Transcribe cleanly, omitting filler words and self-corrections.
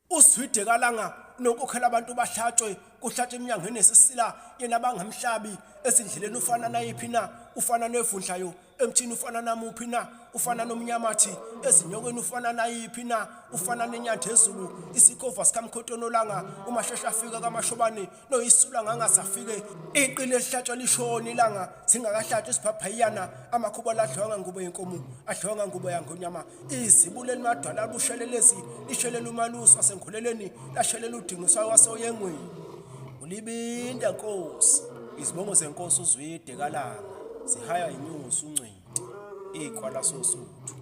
Uswide kalanga nokukhela abantu bahlatshwe kuhlatshwe eminyangweni esisila yena bangamhlabi ezindleleni ufana nayiphi na ufana nevundlayo emthini ufana namuphi na ufana nomnyamathi ezinyokweni ufana nayiphi na ufana nenyanda ezulu isikova sikamkhotonolanga umashesha afika kamashobane noyisula ngangasafike iqile lihlatshwa lishoni ilanga singakahlatshwa isiphaphayana amakhuba ladlonga ngubo yenkomo adlonga ngubo yangonyama izibuleni madwala bushelelezi lishelela umalusi asenkhuleleni lashelela udingiswa wasoyengweni ulibinda Nkosi izibongo zenkosi uZwide kalanga zihaya inyusi uncwidi ikhwala sosuthu.